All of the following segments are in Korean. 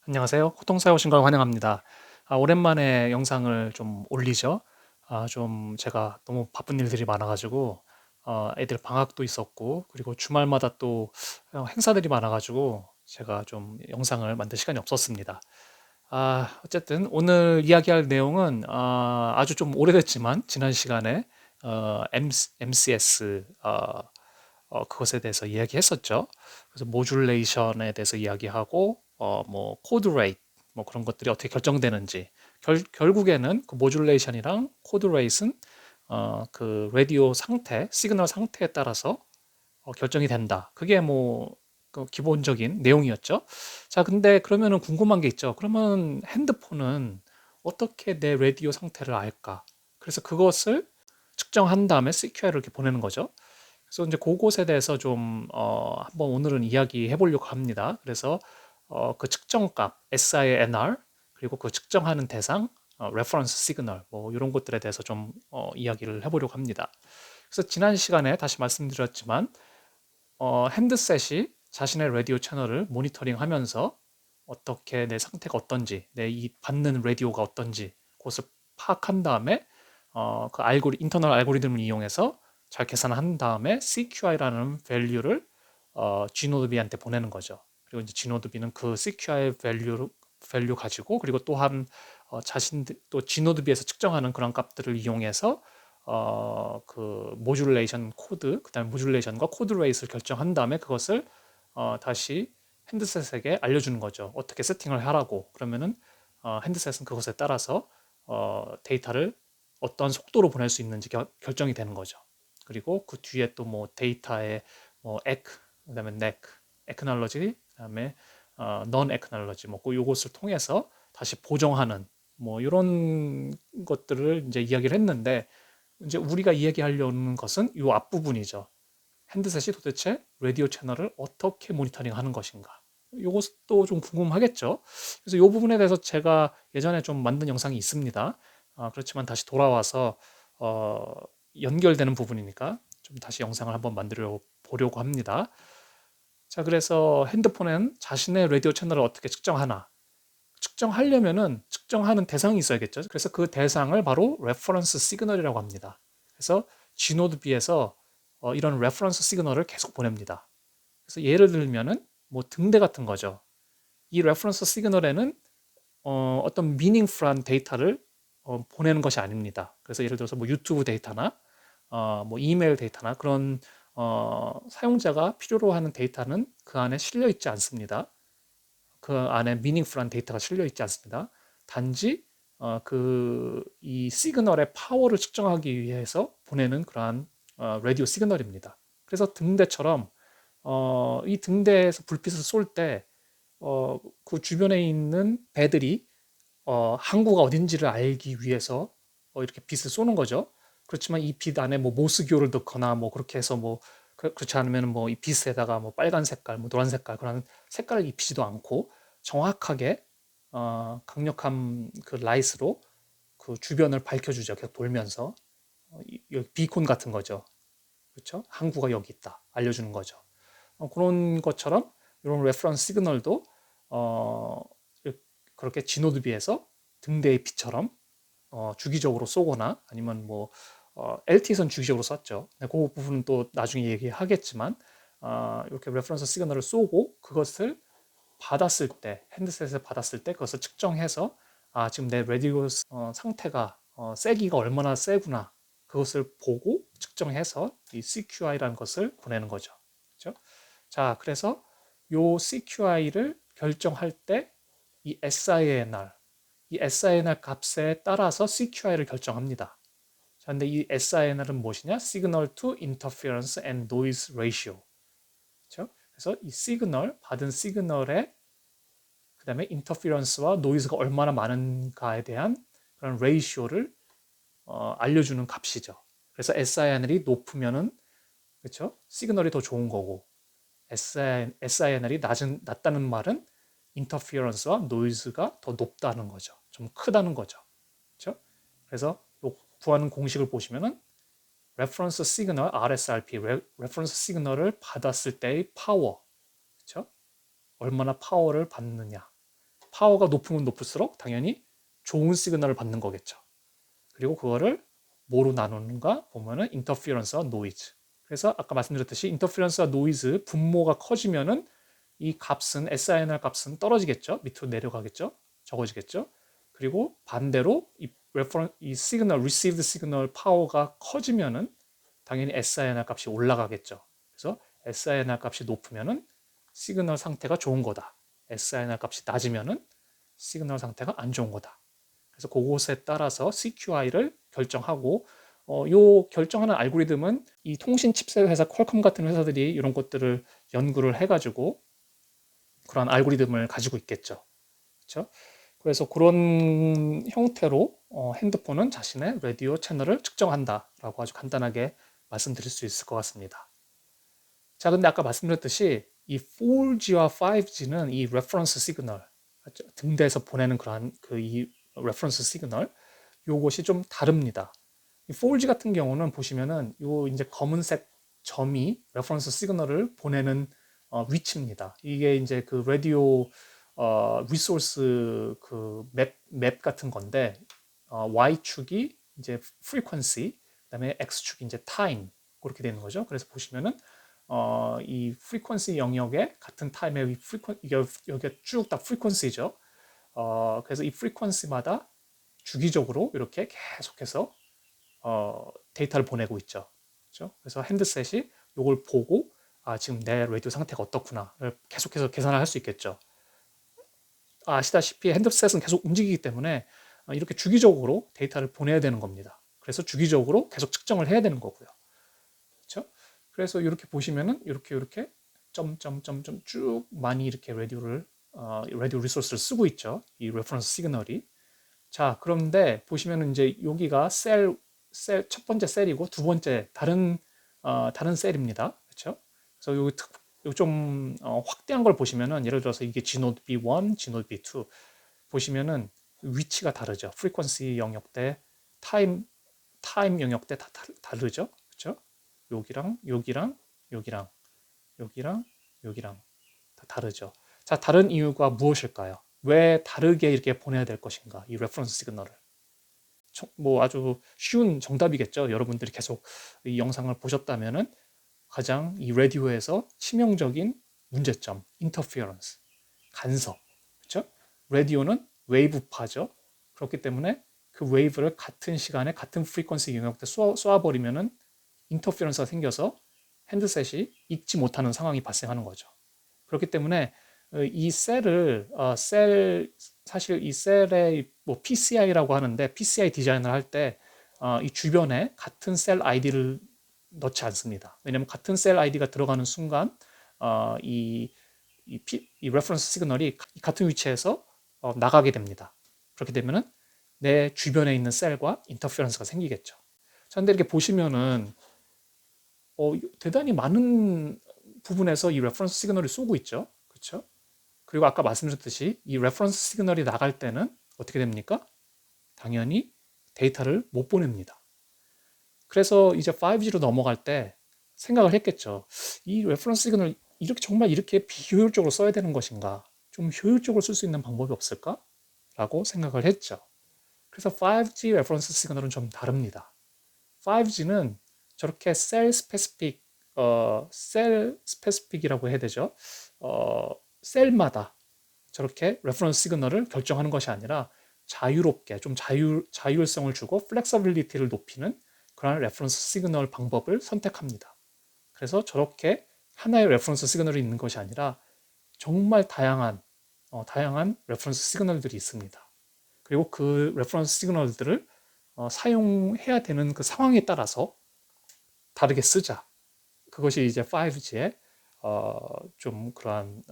안녕하세요. 코통사에 오신 걸 환영합니다. 오랜만에 영상을 좀 올리죠. 좀 제가 너무 바쁜 일들이 많아가지고, 애들 방학도 있었고, 그리고 주말마다 또 행사들이 많아가지고, 제가 좀 영상을 만들 시간이 없었습니다. 어쨌든 오늘 이야기할 내용은 아주 좀 오래됐지만, 지난 시간에 MCS, 그것에 대해서 이야기했었죠. 그래서 모듈레이션에 대해서 이야기하고, 뭐 코드 레이트 뭐 그런 것들이 어떻게 결정되는지, 결국에는 그 모듈레이션이랑 코드 레이트는 그 라디오 상태, 시그널 상태에 따라서 결정이 된다. 그게 그 기본적인 내용이었죠. 자, 근데 그러면은 궁금한 게 있죠. 그러면 핸드폰은 어떻게 내 라디오 상태를 알까? 그래서 그것을 측정한 다음에 CQI를 이렇게 보내는 거죠. 그래서 이제 그것에 대해서 좀 한번 오늘은 이야기해 보려고 합니다. 그래서 그 측정값 SINR 그리고 그 측정하는 대상 레퍼런스 시그널 뭐 이런 것들에 대해서 좀 이야기를 해보려고 합니다. 그래서 지난 시간에 다시 말씀드렸지만 핸드셋이 자신의 라디오 채널을 모니터링하면서 어떻게 내 상태가 어떤지, 내 이 받는 라디오가 어떤지 그것을 파악한 다음에 그 인터널 알고리즘을 이용해서 잘 계산한 다음에 CQI라는 밸류를 G노드비한테 보내는 거죠. 그리고 이제 G노드비는 그 CQI 밸류 가지고 그리고 또한 자신들 또 G노드비에서 측정하는 그런 값들을 이용해서 그 모듈레이션 코드, 그다음에 모듈레이션과 코드 레이스를 결정한 다음에 그것을 다시 핸드셋에게 알려주는 거죠. 어떻게 세팅을 하라고. 그러면은 핸드셋은 그것에 따라서 데이터를 어떤 속도로 보낼 수 있는지 결정이 되는 거죠. 그리고 그 뒤에 또 뭐 데이터의 뭐 그다음에 에크널러지, 그다음에 non 에크널러지 뭐 요것을 통해서 다시 보정하는 뭐 이런 것들을 이제 이야기를 했는데 이제 우리가 이야기하려는 것은 이 앞부분이죠. 핸드셋이 도대체 라디오 채널을 어떻게 모니터링 하는 것인가. 이것도 좀 궁금하겠죠. 그래서 이 부분에 대해서 제가 예전에 좀 만든 영상이 있습니다. 그렇지만 다시 돌아와서 어, 연결되는 부분이니까 좀 다시 영상을 한번 만들어 보려고 합니다. 자, 그래서 핸드폰은 자신의 라디오 채널을 어떻게 측정하나? 측정하려면은 측정하는 대상이 있어야겠죠. 그래서 그 대상을 바로 레퍼런스 시그널이라고 합니다. 그래서 G노드비에서 이런 레퍼런스 시그널을 계속 보냅니다. 그래서 예를 들면은 뭐 등대 같은 거죠. 이 레퍼런스 시그널에는 떤 미닝풀한 데이터를 보내는 것이 아닙니다. 그래서 예를 들어서 뭐 유튜브 데이터나 뭐 이메일 데이터나 그런 사용자가 필요로 하는 데이터는 그 안에 실려 있지 않습니다. 그 안에 미닝풀한 데이터가 실려 있지 않습니다. 단지 이 시그널의 파워를 측정하기 위해서 보내는 그러한 라디오 시그널입니다. 그래서 등대처럼 이 등대에서 불빛을 쏠 때 그 주변에 있는 배들이 항구가 어딘지를 알기 위해서 이렇게 빛을 쏘는 거죠. 그렇지만 이 빛 안에 뭐 모스기호를 넣거나 뭐 그렇게 해서 뭐 그렇지 않으면 뭐 이 빛에다가 뭐 빨간 색깔, 뭐 노란 색깔 그런 색깔을 입히지도 않고 정확하게 강력한 그 라이트로 그 주변을 밝혀주죠. 계속 돌면서 여기 비콘 같은 거죠. 그렇죠? 항구가 여기 있다 알려주는 거죠. 그런 것처럼 이런 레퍼런스 시그널도 어, 그렇게 지노드비에서 등대의 빛처럼 주기적으로 쏘거나 아니면 뭐 LTE선 주기적으로 쐈죠. 네, 그 부분은 또 나중에 얘기하겠지만 이렇게 레퍼런스 시그널을 쏘고 그것을 받았을 때 핸드셋을 받았을 때 그것을 측정해서 지금 내 라디오 상태가 세기가 얼마나 세구나 그것을 보고 측정해서 이 CQI라는 것을 보내는 거죠. 그렇죠? 자, 그래서 요 CQI를 결정할 때 이 SINR, 이 SINR 값에 따라서 CQI를 결정합니다. 자, 근데 이 SINR은 무엇이냐? Signal to Interference and Noise Ratio. 그렇죠? 그래서 이 받은 시그널의 그다음에 인터피런스와 노이즈가 얼마나 많은가에 대한 그런 레이시오를 알려주는 값이죠. 그래서 SINR이 높으면은 그렇죠? 시그널이 더 좋은 거고 SINR이 낮다는 말은 인터피런스와 노이즈가 더 높다는 거죠. 좀 크다는 거죠. 그렇죠? 그래서 구하는 공식을 보시면은 레퍼런스 시그널 RSRP 레퍼런스 시그널을 받았을 때의 파워 그렇죠? 얼마나 파워를 받느냐 파워가 높으면 높을수록 당연히 좋은 시그널을 받는 거겠죠. 그리고 그거를 뭐로 나누는가 보면은 인터피런스와 노이즈. 그래서 아까 말씀드렸듯이 인터피런스와 노이즈 분모가 커지면은 이 값은 SINR 값은 떨어지겠죠. 밑으로 내려가겠죠. 적어지겠죠. 그리고 반대로 이 시그널, received 시그널 파워가 커지면은 당연히 SINR 값이 올라가겠죠. 그래서 SINR 값이 높으면은 시그널 상태가 좋은 거다. SINR 값이 낮으면은 시그널 상태가 안 좋은 거다. 그래서 그것에 따라서 CQI를 결정하고 요 결정하는 알고리즘은 이 통신 칩셋 회사 퀄컴 같은 회사들이 이런 것들을 연구를 해가지고 그런 알고리즘을 가지고 있겠죠. 그렇죠? 그래서 그런 형태로 핸드폰은 자신의 라디오 채널을 측정한다라고 아주 간단하게 말씀드릴 수 있을 것 같습니다. 자, 근데 아까 말씀드렸듯이 이 4G와 5G는 이 레퍼런스 시그널, 등대에서 보내는 그러한 이 레퍼런스 시그널, 요것이 좀 다릅니다. 이 4G 같은 경우는 보시면은 요 이제 검은색 점이 레퍼런스 시그널을 보내는 위치입니다. 이게 이제 그 라디오 리소스 그 맵 같은 건데 Y축이 이제 frequency, 그다음에 X축이 이제 time 그렇게 되는 거죠. 그래서 보시면은 이 frequency 영역에 같은 타임에 여기가 쭉 다 frequency죠. 그래서 이 frequency마다 주기적으로 이렇게 계속해서 데이터를 보내고 있죠. 그렇죠? 그래서 핸드셋이 이걸 보고 지금 내 라디오 상태가 어떻구나를 계속해서 계산을 할 수 있겠죠. 아시다시피 핸드셋은 계속 움직이기 때문에 이렇게 주기적으로 데이터를 보내야 되는 겁니다. 그래서 주기적으로 계속 측정을 해야 되는 거고요. 그렇죠? 그래서 이렇게 보시면은 이렇게 점점점점 쭉 많이 이렇게 라디오 리소스를 쓰고 있죠. 이 레퍼런스 시그널이. 자, 그런데 보시면은 이제 여기가 첫 번째 셀이고 두 번째 다른 셀입니다. 그렇죠? 그래서 여기 좀 확대한 걸 보시면은 예를 들어서 이게 G노드 B1, G노드 B2 보시면은 위치가 다르죠. 프리퀀시 영역대, 타임 영역대 다 다르죠. 그렇죠? 여기랑 다 다르죠. 자, 다른 이유가 무엇일까요? 왜 다르게 이렇게 보내야 될 것인가? 이 레퍼런스 시그널을. 뭐 아주 쉬운 정답이겠죠. 여러분들이 계속 이 영상을 보셨다면은 가장 이 라디오에서 치명적인 문제점, 인터피어런스, 간섭, 그렇죠? 라디오는 웨이브파죠. 그렇기 때문에 그 웨이브를 같은 시간에 같은 프리퀀시 영역대 쏘아버리면은 인터피어런스가 생겨서 핸드셋이 읽지 못하는 상황이 발생하는 거죠. 그렇기 때문에 이 사실 이 셀의 뭐 PCI라고 하는데 PCI 디자인을 할 때 이 주변에 같은 셀 아이디를 넣지 않습니다. 왜냐하면 같은 셀 아이디가 들어가는 순간 이 레퍼런스 시그널이 같은 위치에서 나가게 됩니다. 그렇게 되면은 내 주변에 있는 셀과 인터페런스가 생기겠죠. 자, 근데 이렇게 보시면은 대단히 많은 부분에서 이 레퍼런스 시그널이 쏘고 있죠. 그렇죠? 그리고 아까 말씀드렸듯이 이 레퍼런스 시그널이 나갈 때는 어떻게 됩니까? 당연히 데이터를 못 보냅니다. 그래서 이제 5G로 넘어갈 때 생각을 했겠죠. 이 레퍼런스 시그널 정말 이렇게 비효율적으로 써야 되는 것인가? 좀 효율적으로 쓸 수 있는 방법이 없을까? 라고 생각을 했죠. 그래서 5G 레퍼런스 시그널은 좀 다릅니다. 5G는 저렇게 셀 스페시픽이라고 해야 되죠. 셀마다 저렇게 레퍼런스 시그널을 결정하는 것이 아니라 자유롭게 좀 자율성을 주고 플렉서빌리티를 높이는 그런 레퍼런스 시그널 방법을 선택합니다. 그래서 저렇게 하나의 레퍼런스 시그널이 있는 것이 아니라 정말 다양한 레퍼런스 시그널들이 있습니다. 그리고 그 레퍼런스 시그널들을 사용해야 되는 그 상황에 따라서 다르게 쓰자. 그것이 이제 5G의 좀 그러한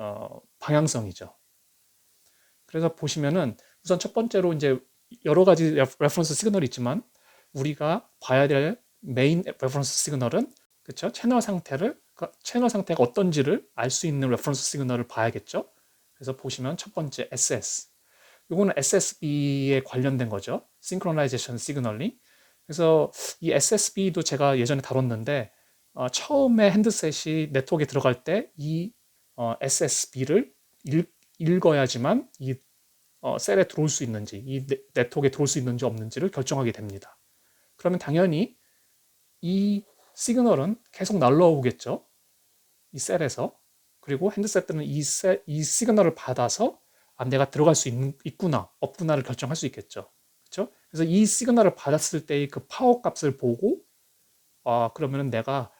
방향성이죠. 그래서 보시면은 우선 첫 번째로 이제 여러 가지 레퍼런스 시그널이 있지만 우리가 봐야 될 메인 레퍼런스 시그널은 그렇죠? 채널 상태가 어떤지를 알 수 있는 레퍼런스 시그널을 봐야겠죠. 그래서 보시면 첫 번째 SS. 이거는 SSB에 관련된 거죠. Synchronization Signaling. 그래서 이 SSB도 제가 예전에 다뤘는데 처음에 핸드셋이 네트워크에 들어갈 때 이 SSB를 읽어야지만 이 셀에 들어올 수 있는지, 이 네트워크에 들어올 수 있는지 없는지를 결정하게 됩니다. 그러면 당연히 이 시그널은 계속 날라오겠죠. 이 셀에서. 그리고 핸드셋들은 이 시그널을 받아서 내가 들어갈 수 있구나, 없구나를 결정할 수 있겠죠. 그렇죠? 그래서 이 시그널을 받았을 때의 그 파워 값을 보고 그러면은 내가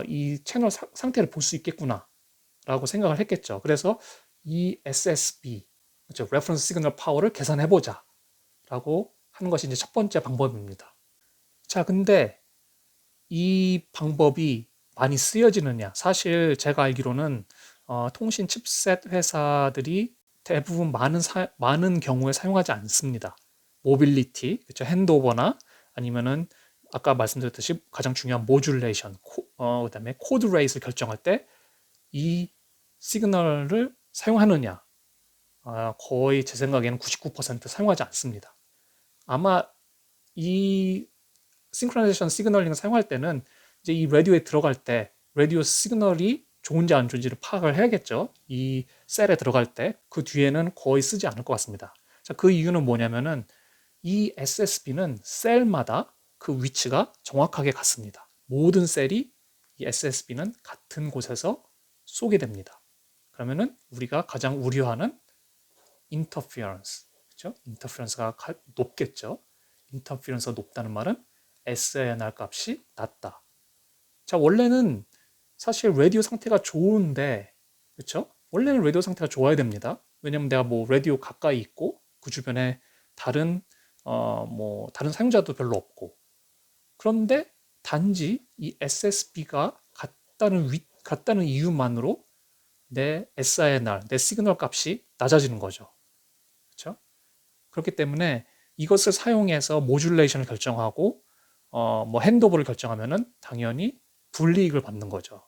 이 채널 상태를 볼 수 있겠구나 라고 생각을 했겠죠. 그래서 이 SSB, 그렇죠? Reference Signal Power를 계산해 보자 라고 하는 것이 이제 첫 번째 방법입니다. 자, 근데 이 방법이 많이 쓰여지느냐? 사실 제가 알기로는 통신 칩셋 회사들이 대부분 많은 경우에 사용하지 않습니다. 모빌리티, 그렇죠? 핸드오버나 아니면은 아까 말씀드렸듯이 가장 중요한 모듈레이션, 그다음에 코드 레이스를 결정할 때 이 시그널을 사용하느냐? 거의 제 생각에는 99% 사용하지 않습니다. 아마 이 싱크로나이제이션 시그널링을 사용할 때는 이제 이 라디오에 들어갈 때 라디오 시그널이 좋은지 안 좋은지를 파악을 해야겠죠. 이 셀에 들어갈 때 그 뒤에는 거의 쓰지 않을 것 같습니다. 자, 그 이유는 뭐냐면은 이 SSB는 셀마다 그 위치가 정확하게 같습니다. 모든 셀이 이 SSB는 같은 곳에서 쏘게 됩니다. 그러면은 우리가 가장 우려하는 interference, 그렇죠? interference가 높겠죠. interference가 높다는 말은 SNR 값이 낮다. 자, 원래는 사실 라디오 상태가 좋은데, 그렇죠? 원래는 라디오 상태가 좋아야 됩니다. 왜냐면 내가 뭐 라디오 가까이 있고 그 주변에 다른 다른 사용자도 별로 없고. 그런데 단지 이 SSB가 같다는 이유만으로 내 SINR, 내 시그널 값이 낮아지는 거죠. 그렇죠? 그렇기 때문에 이것을 사용해서 모듈레이션을 결정하고 핸드오버를 결정하면은 당연히 불이익을 받는 거죠.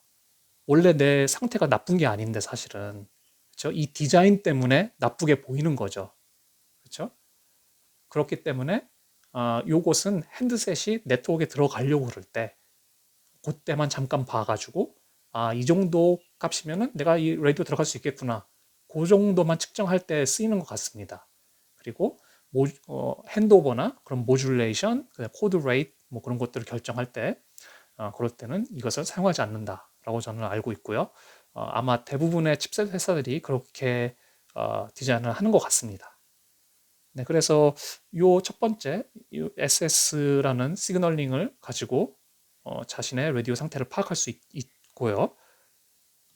원래 내 상태가 나쁜 게 아닌데 사실은 그렇죠? 이 디자인 때문에 나쁘게 보이는 거죠. 그렇죠? 그렇기 때문에 요것은 핸드셋이 네트워크에 들어가려고 그럴 때 그때만 잠깐 봐가지고 이 정도 값이면은 내가 이 라디오 들어갈 수 있겠구나. 그 정도만 측정할 때 쓰이는 것 같습니다. 그리고 핸드오버나 그런 모듈레이션, 코드 레이트 뭐 그런 것들을 결정할 때 그럴 때는 이것을 사용하지 않는다라고 저는 알고 있고요. 아마 대부분의 칩셋 회사들이 그렇게 디자인을 하는 것 같습니다. 네, 그래서 요 첫 번째 요 SS라는 시그널링을 가지고 자신의 라디오 상태를 파악할 수 있고요.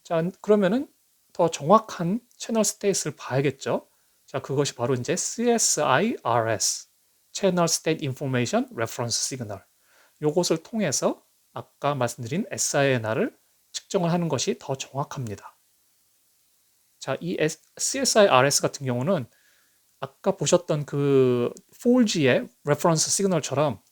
자, 그러면은 더 정확한 채널 스테이트를 봐야겠죠. 자, 그것이 바로 이제 CSIRS, Channel State Information Reference Signal. 요것을 통해서 아까 말씀드린 SINR을 측정을 하는 것이 더 정확합니다. 자, 이 CSIRS 같은 경우는 아까 보셨던 그 4G의 레퍼런스 시그널처럼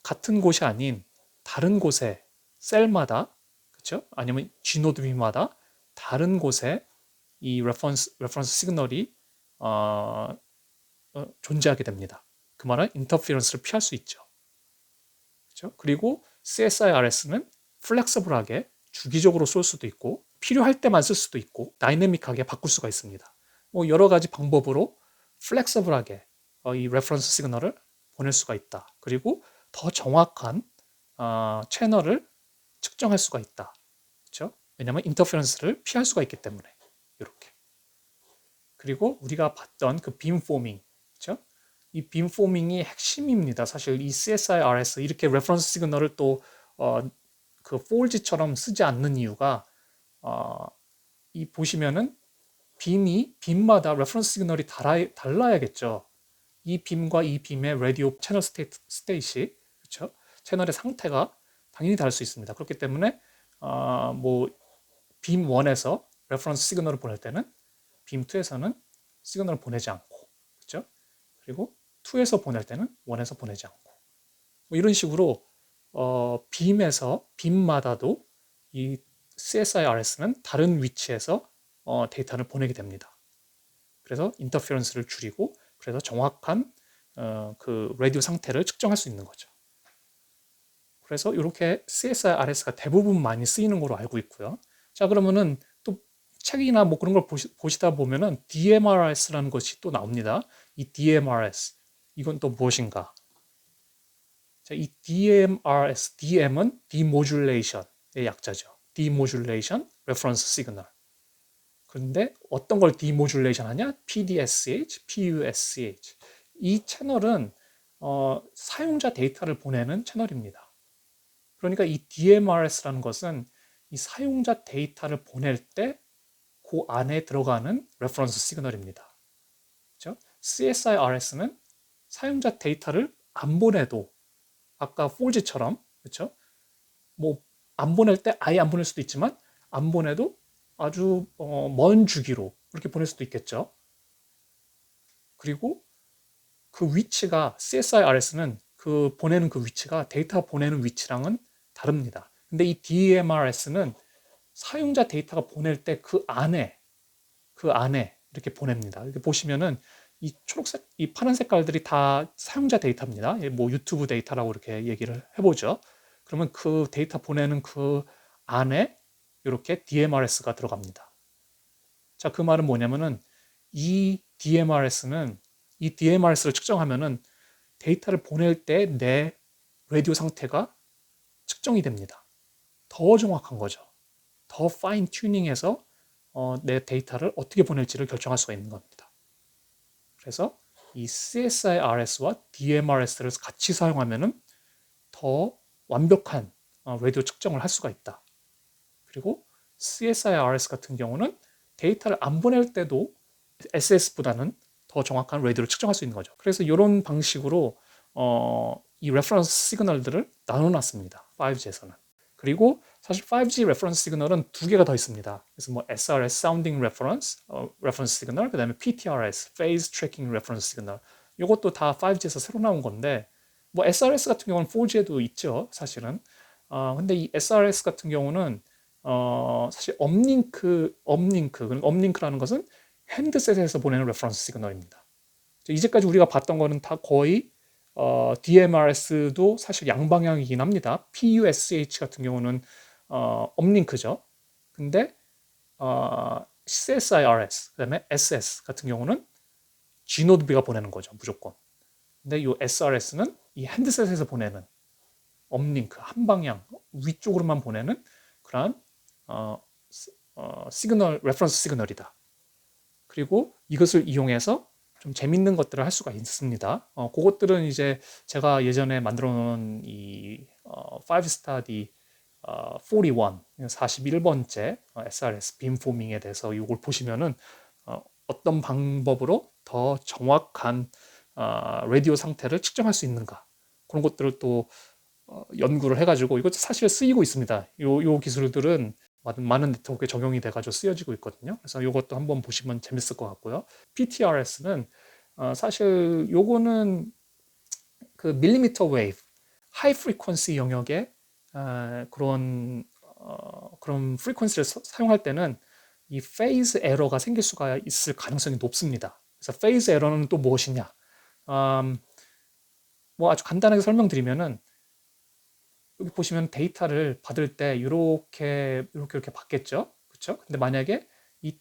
같은 곳이 아닌 다른 곳에 셀마다 그렇죠? 아니면 G노드비마다 다른 곳에 이 레퍼런스 시그널이 존재하게 됩니다. 그 말은 인터피런스를 피할 수 있죠. 그렇죠? 그리고 CSIRS는 플렉서블하게 주기적으로 쏠 수도 있고 필요할 때만 쓸 수도 있고 다이내믹하게 바꿀 수가 있습니다. 뭐 여러 가지 방법으로 플렉서블하게 이 레퍼런스 시그널을 보낼 수가 있다. 그리고 더 정확한 채널을 측정할 수가 있다. 그렇죠? 왜냐하면 인터페런스를 피할 수가 있기 때문에 이렇게. 그리고 우리가 봤던 그 빔포밍, 그렇죠? 이 빔포밍이 핵심입니다. 사실 이 CSIRS 이렇게 레퍼런스 시그널을 또 그 4G처럼 쓰지 않는 이유가 이 보시면은 빔마다 레퍼런스 시그널이 달라야겠죠. 이 빔과 이 빔의 라디오 채널 스테이시, 그렇죠? 채널의 상태가 당연히 다를 수 있습니다. 그렇기 때문에 빔 1에서 레퍼런스 시그널을 보낼 때는 빔 2에서는 시그널을 보내지 않고, 그렇죠? 그리고 2에서 보낼 때는 1에서 보내지 않고, 뭐 이런 식으로 빔마다도 이 CSIRS는 다른 위치에서 데이터를 보내게 됩니다. 그래서 인터페런스를 줄이고 그래서 정확한 그 라디오 상태를 측정할 수 있는 거죠. 그래서 이렇게 CSIRS가 대부분 많이 쓰이는 걸로 알고 있고요. 자, 그러면은 또 책이나 뭐 그런 걸 보시다 보면은 DMRS라는 것이 또 나옵니다. 이 DMRS 이건 또 무엇인가? 자, 이 DMRS, DM은 Demodulation의 약자죠. Demodulation Reference Signal. 그런데 어떤 걸 Demodulation 하냐? PDSH, PUSCH. 이 채널은 사용자 데이터를 보내는 채널입니다. 그러니까 이 DMRS라는 것은 이 사용자 데이터를 보낼 때 그 안에 들어가는 레퍼런스 시그널입니다. 그렇죠? CSIRS는 사용자 데이터를 안 보내도 아까 4G처럼 그렇죠? 뭐 안 보낼 때 아예 안 보낼 수도 있지만 안 보내도 아주 먼 주기로 그렇게 보낼 수도 있겠죠. 그리고 그 위치가 CSIRS는 그 보내는 그 위치가 데이터 보내는 위치랑은 다릅니다. 근데 이 DMRS는 사용자 데이터가 보낼 때 그 안에 이렇게 보냅니다. 이렇게 보시면은 이 초록색, 이 파란 색깔들이 다 사용자 데이터입니다. 뭐 유튜브 데이터라고 이렇게 얘기를 해보죠. 그러면 그 데이터 보내는 그 안에 이렇게 DMRS가 들어갑니다. 자, 그 말은 뭐냐면은 이 DMRS는 이 DMRS를 측정하면은 데이터를 보낼 때 내 라디오 상태가 측정이 됩니다. 더 정확한 거죠. 더 파인 튜닝해서 내 데이터를 어떻게 보낼지를 결정할 수가 있는 겁니다. 그래서 이 CSIRS와 DMRS를 같이 사용하면은 더 완벽한 라디오 측정을 할 수가 있다. 그리고 CSIRS 같은 경우는 데이터를 안 보낼 때도 SS보다는 더 정확한 라디오를 측정할 수 있는 거죠. 그래서 이런 방식으로 이 레퍼런스 시그널들을 나눠놨습니다. 5G에서는. 그리고 사실 5G 레퍼런스 시그널은 두 개가 더 있습니다. 그래서 뭐 SRS, Sounding Reference, Reference Signal, 그 다음에 PTRS, Phase Tracking Reference Signal. 이것도 다 5G에서 새로 나온 건데, 뭐 SRS 같은 경우는 4G에도 있죠, 사실은. 근데 이 SRS 같은 경우는 사실 업링크라는 것은 핸드셋에서 보내는 레퍼런스 시그널입니다. 이제까지 우리가 봤던 거는 다 거의 DMRS도 사실 양방향이긴 합니다. PUSH 같은 경우는 업링크죠. 근데 CSIRS, 그다음에 SS 같은 경우는 G노드비가 보내는 거죠, 무조건. 근데 이 SRS는 이 핸드셋에서 보내는 업링크, 한 방향 위쪽으로만 보내는 그러한 시그널, 레퍼런스 시그널이다. 그리고 이것을 이용해서 좀 재밌는 것들을 할 수가 있습니다. 그것들은 이제 제가 예전에 만들어 놓은 이 5스타디 41번째 SRS 빔포밍에 대해서 이걸 보시면은 어떤 방법으로 더 정확한 라디오 상태를 측정할 수 있는가 그런 것들을 또 연구를 해가지고 이것도 사실 쓰이고 있습니다. 요 기술들은 많은 네트워크에 적용이 돼가지고 쓰여지고 있거든요. 그래서 이것도 한번 보시면 재밌을 것 같고요. PTRS는 사실 요거는 그 밀리미터 웨이브, 하이 프리퀀시 영역의 그런 프리퀀시를 사용할 때는 이 페이즈 에러가 생길 수가 있을 가능성이 높습니다. 그래서 페이즈 에러는 또 무엇이냐? 뭐 아주 간단하게 설명드리면은 여기 보시면 데이터를 받을 때 이렇게 받겠죠, 그렇죠? 근데 만약에 이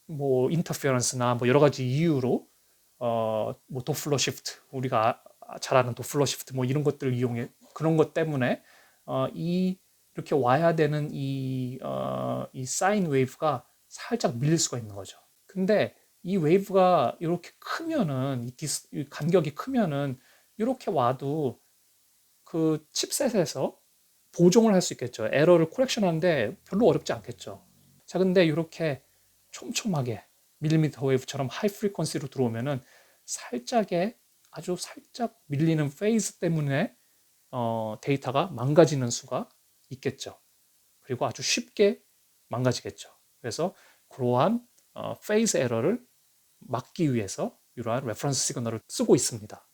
뭐 인터페어런스나 뭐 여러 가지 이유로 뭐 도플러 시프트 우리가 잘 아는 도플러 시프트 뭐 이런 것들을 이용해 그런 것 때문에 이렇게 와야 되는 이 사인 웨이브가 살짝 밀릴 수가 있는 거죠. 근데 이 웨이브가 이렇게 크면은 이 간격이 크면은 이렇게 와도 그 칩셋에서 보정을 할 수 있겠죠. 에러를 코렉션 하는데 별로 어렵지 않겠죠. 자, 근데 이렇게 촘촘하게 밀리미터 웨이브처럼 하이 프리퀀시로 들어오면은 아주 살짝 밀리는 페이스 때문에 데이터가 망가지는 수가 있겠죠. 그리고 아주 쉽게 망가지겠죠. 그래서 그러한 페이스 에러를 막기 위해서 이러한 레퍼런스 시그널을 쓰고 있습니다.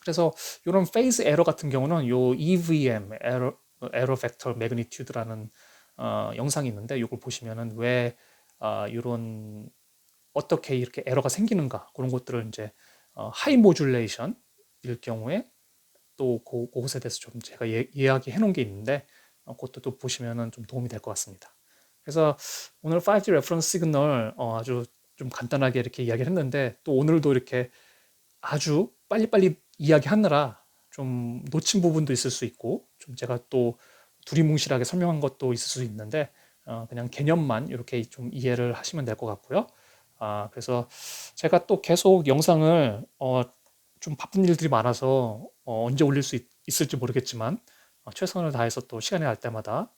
그래서 이런 페이스 에러 같은 경우는 요 EVM 에러 벡터 매그니튜드라는 영상이 있는데 이걸 보시면은 왜 이런 어떻게 이렇게 에러가 생기는가 그런 것들을 이제 하이 모듈레이션일 경우에 또 그것에 대해서 좀 제가 이야기해 놓은 게 있는데 그것도 또 보시면은 좀 도움이 될 것 같습니다. 그래서 오늘 5G 레퍼런스 시그널 아주 좀 간단하게 이렇게 이야기를 했는데 또 오늘도 이렇게 아주 빨리빨리 이야기하느라 좀 놓친 부분도 있을 수 있고 좀 제가 또 두리뭉실하게 설명한 것도 있을 수 있는데 그냥 개념만 이렇게 좀 이해를 하시면 될 것 같고요. 그래서 제가 또 계속 영상을 좀 바쁜 일들이 많아서 언제 올릴 수 있을지 모르겠지만 최선을 다해서 또 시간이 날 때마다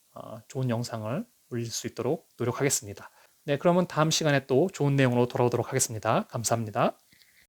좋은 영상을 올릴 수 있도록 노력하겠습니다. 네, 그러면 다음 시간에 또 좋은 내용으로 돌아오도록 하겠습니다. 감사합니다.